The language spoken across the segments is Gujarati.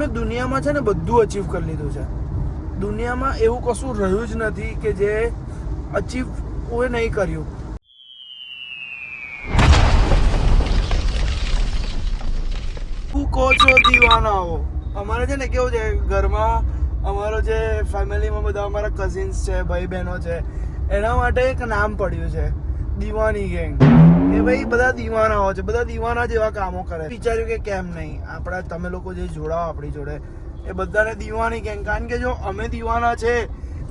મેં દુનિયામાં છે ને બધું અચીવ કરી લીધું છે. દુનિયામાં એવું કશું રહ્યું જ નથી કે જે અચીવ કોઈ નહીં કર્યું. તું કહો છો દીવાનાઓ. અમારે છે ને કેવું છે, ઘરમાં અમારો જે ફેમિલીમાં બધા અમારા કઝિન્સ છે, ભાઈ બહેનો છે, એના માટે એક નામ પડ્યું છે દીવાની ગેંગ. કે ભાઈ બધા દીવાનાઓ છે, બધા દીવાના જેવા કામો કરે. વિચાર્યું કે કેમ નહીં, આપણા તમે લોકો જે જોડાઓ આપણી જોડે એ બધાને દીવાની ગેંગ. કારણ કે જો અમે દીવાના છે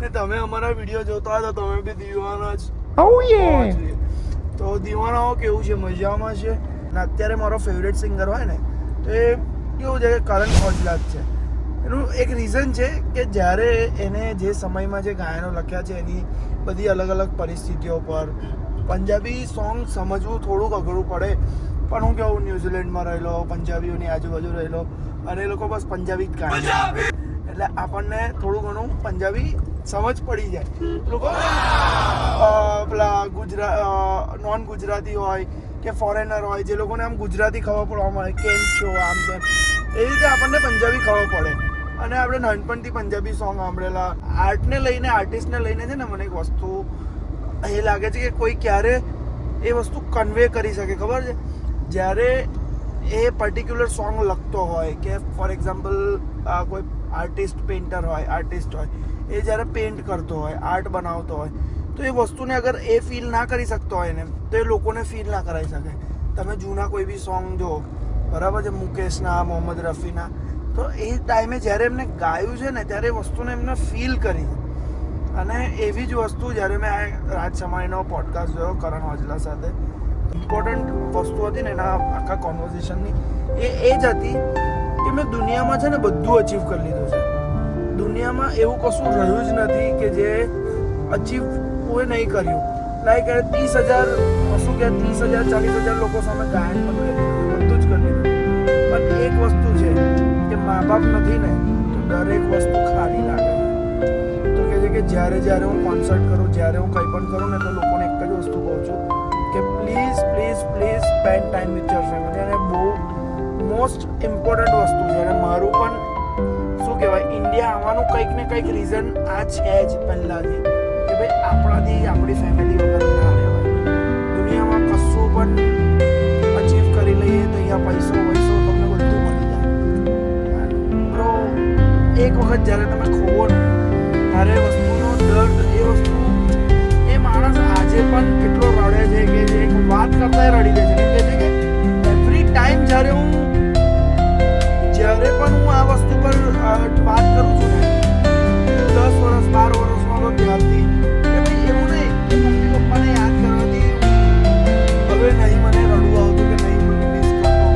ને તમે અમારા વિડીયો જોતા હોય તો તમે બી દીવાના જ. તો દીવાનાઓ કેવું છે, મજામાં છે. અને અત્યારે મારો ફેવરેટ સિંગર હોય ને તો એ કેવું છે કે કરણ ઓજલા જ છે. એનું એક રીઝન છે કે જ્યારે એને જે સમયમાં જે ગાયનો લખ્યા છે એની બધી અલગ અલગ પરિસ્થિતિઓ પર પંજાબી સોંગ સમજવું થોડુંક અઘરું પડે. પણ હું કેવું, ન્યુઝીલેન્ડમાં રહેલો, પંજાબીઓની આજુબાજુ રહેલો, અને એ લોકો બસ પંજાબી જ ગાય, એટલે આપણને થોડું ઘણું પંજાબી સમજ પડી જાય. લોકો પેલા નોન ગુજરાતી હોય કે ફોરેનર હોય, જે લોકોને આમ ગુજરાતી ખબર પડવા મળે, કેમ છો આમ તેમ, એ રીતે આપણને પંજાબી ખબર પડે. અને આપણે નાનપણથી પંજાબી સોંગ સાંભળેલા. આર્ટને લઈને, આર્ટિસ્ટને લઈને છે ને મને એક વસ્તુ એ લાગે છે કે કોઈ ક્યારે એ વસ્તુ કન્વે કરી શકે. ખબર છે, જ્યારે એ પર્ટિક્યુલર સોંગ લખતો હોય, કે ફોર એક્ઝામ્પલ કોઈ આર્ટિસ્ટ પેઇન્ટર હોય, આર્ટિસ્ટ હોય, એ જ્યારે પેઇન્ટ કરતો હોય, આર્ટ બનાવતો હોય, તો એ વસ્તુને અગર એ ફીલ ના કરી શકતો હોય ને તો એ લોકોને ફીલ ના કરાવી શકે. તમે જૂના કોઈ બી સોંગ જો, બરાબર છે, મુકેશના, મોહમ્મદ રફીના, તો એ ટાઈમે જ્યારે એમને ગાયું છે ને ત્યારે એ વસ્તુને એમને ફીલ કરી. અને એવી જ વસ્તુ જ્યારે મેં આ રાજ સમાણીનો પોડકાસ્ટ જોયો કરણ ઓજલા સાથે, ઇમ્પોર્ટન્ટ વસ્તુ હતી ને એના આખા કોન્વર્ઝેશનની, એ જ હતી કે મેં દુનિયામાં છે ને બધું અચીવ કરી લીધું છે. દુનિયામાં એવું કશું રહ્યું જ નથી કે જે અચીવ કોઈ નહીં કર્યું. લાઈક 30,000 શું કે 30,000 40,000 લોકો સામે ગાયન પણ કરી લીધું, બધું જ કરી લીધું. પણ એક વસ્તુ છે કે મા બાપ નથી ને તો દરેક વસ્તુ ખાલી લાગે. તો કહે છે કે જ્યારે હું કોન્સર્ટ કરું, જ્યારે હું કંઈ પણ કરું ને તો લોકોને એક જ વસ્તુ કહું છું કે please please please spend time with your family. અને બહુ મોસ્ટ ઇમ્પોર્ટન્ટ વસ્તુ છે. અને મારું પણ શું કહેવાય, ઇન્ડિયા આવવાનું કંઈક ને કંઈક રીઝન આ છે જ પહેલાંથી, કે ભાઈ આપણાથી આપણી ફેમિલી વગર ના રહેવાય. દુનિયામાં કશું પણ અચીવ કરી લઈએ તો અહીંયા પૈસો તમને બધું મળી જાય. બ્રો, એક વખત જ્યારે તમે ખોવો ને ત્યારે વસ્તુનો દર્દ, એ વસ્તુ, એ માણસ આજે પણ કેટલો રડે છે કે જે એક વાત કરતા રડી દે છે. કે છે કે એવરી ટાઈમ જ્યારે પણ હું આ વસ્તુ પર વાત કરું છું ને, 10 વર્ષ 12 વર્ષમાં તો ત્યારથી કે ભાઈ એવું નહીં કે મમ્મી પપ્પાને યાદ કરવાથી હવે નહીં મને રડવું આવતું કે નહીં મને મિસ કરતો.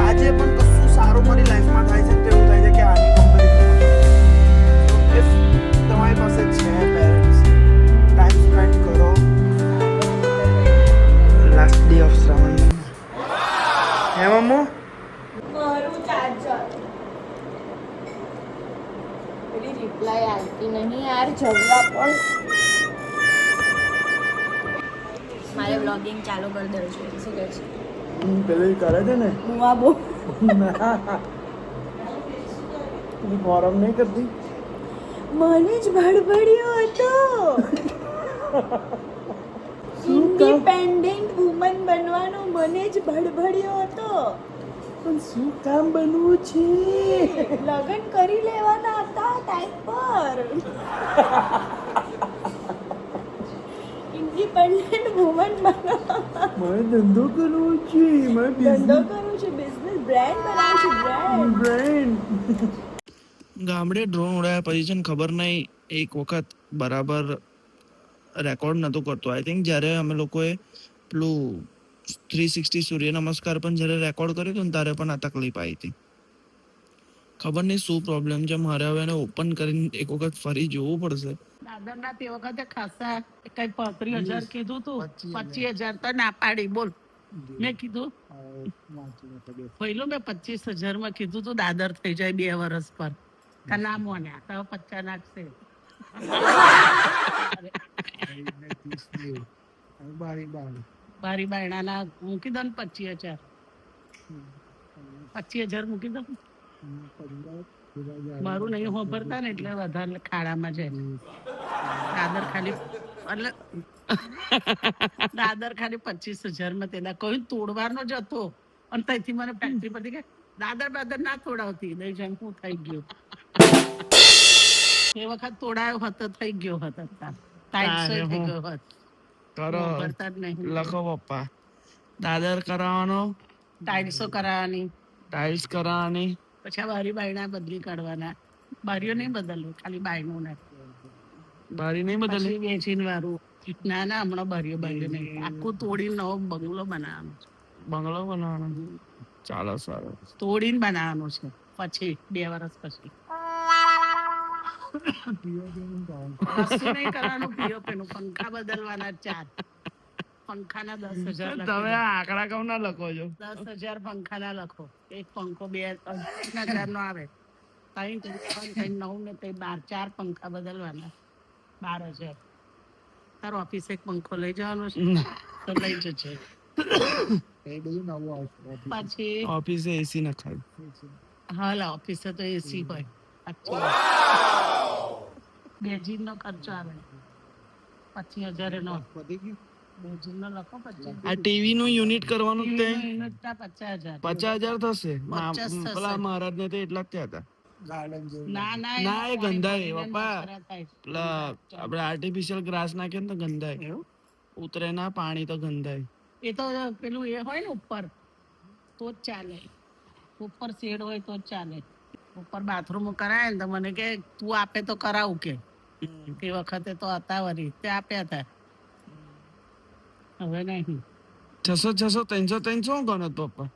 આજે પણ કશું સારું મારી લાઈફમાં થાય છે તો એવું થાય છે કે આની કમ્પેરિઝન ઇફ તમારી પાસે છે પેરેન્ટ્સ, ટાઈમ સ્પેન્ડ કરો. Last day of Shravan. હે મમ્મો? મારું ચાર્જર પેલી રિપ્લાય આવતી નહીં યાર. જવા પણ મારે વ્લોગિંગ ચાલુ કરી દેવું છે. શું કહે છે? પેલી કરે છે ને મુવા બો ફોરમ નહીં કરતી. મને જ ભડભડ્યો હતો. ઇન્ડિપેન્ડન્ટ વુમન બનવાનો મને જ ભડભડ્યો હતો. પણ શું કામ બનવું છે? લગ્ન કરી લેવાના હતા ટાઈમ પર. ઇન્ડિપેન્ડન્ટ વુમન બનવા. મારે ધંધો કરવો છે, ધંધો કરવો છે, બિઝનેસ બ્રાન્ડ બનાવવું છે, બ્રાન્ડ. ગામડે ડ્રોન ઉડાયા પછી છે ને ખબર નહીં, એક વખત બરાબર રેકોર્ડ નહોતું કરતો. આઈ થિંક જ્યારે અમે લોકોએ પેલું 360 સૂર્ય નમસ્કાર પણ જ્યારે રેકોર્ડ કર્યું હતું ને ત્યારે પણ આ તકલીફ આવી હતી. ખબર નહીં શું પ્રોબ્લેમ છે. મારે હવે એને ઓપન કરીને એક વખત ફરી જોવું પડશે. દાદરના તે વખતે ખાસા કઈ 35,000 કીધું તું, 25,000 તો ના પાડી. બોલ, મેં કીધું પહેલું મેં 25,000 માં કીધું તું દાદર થઈ જાય 2 વર્ષ પર. ના મોન્યા તો 50 નાખશે. બારી બાયણાના મૂકી દો ને 25,000. 25,000 મૂકી દો. મારું નહીં હોભરતા ને એટલે વધારે ખાડામાં જાય. દાદર ખાલી એટલે દાદર ખાલી 25,000 માં તેના કહ્યું તોડવાનો જ હતો. અને ત્યાંથી મને ફેક્ટરી પરથી કે દાદર બાદર ના તોડાવતી નહીં જેમ હું થઈ ગયો. એ વખત તોડાયો હતો થઈ ગયો હતો ટાઈટ થઈ ગયો હતો. કરો હોભરતા જ નહીં. લખો પપ્પા દાદર કરાવવાનો, ટાઈલ્સો કરાવવાની, ટાઇલ્સ કરાવવાની. પછી આ બારી બાયણા બદલી કાઢવાના. બારીઓ નહીં બદલવું, ખાલી બાયણું ને બારી નહીં બદલી. પછી વેચીન વાળું. ના ના હમણાં બારીઓ નહીં, આખું તોડીને નવો બંગલો બનાવવાનો છે. બંગલો બનાવવાનો. ચાલો સારું. તોડીને બનાવવાનું છે પછી 2 વર્ષ પછી. કશું નહીં કરવાનું. પીઓપીનું પંખા બદલવાના 4. પંખાના 10,000 તમે આ આંકડા કેમ ના લખો છો? 10,000 પંખાના લખો. એક પંખો 2,000 નો આવે. 9 ને 12, 4 પંખા બદલવાના 12,000. તારો ઓફિસ એક પંખો લઈ જવાનો છે તો લઈ જજે. પછી ઓફિસે એસી નખાય. હાલ ઓફિસે તો એસી હોય. બેજીન નો ખર્ચો આવે 25,000 નો. બેજીન નો લખો 25,000. આ ટીવી નું યુનિટ કરવાનું તે યુનિટના 50,000. 50,000 થશે. 50 થશે. પેલા મહારાજ ને તો એટલા જ થયા હતા. ના ના, એ એમાં ગંધાય, પાણી પપ્પા. મસરા થાય. પેલા આપણે આર્ટિફિશિયલ ગ્રાસ નાખીએ ને તો ગંધાય. એવું? ઉતરે ના પાણી તો ગંધાય. એ તો પેલું એ હોય ને ઉપર તો જ ચાલે. ઉપર શેડ હોય તો જ ચાલે. ઉપર બાથરૂમ કરાય ને તો મને કે તું આપે તો કરાવું કે. તે વખતે તો હતા વળી તે આપ્યા હતા. હવે નહીં. 600 300 ગણો પપ્પા.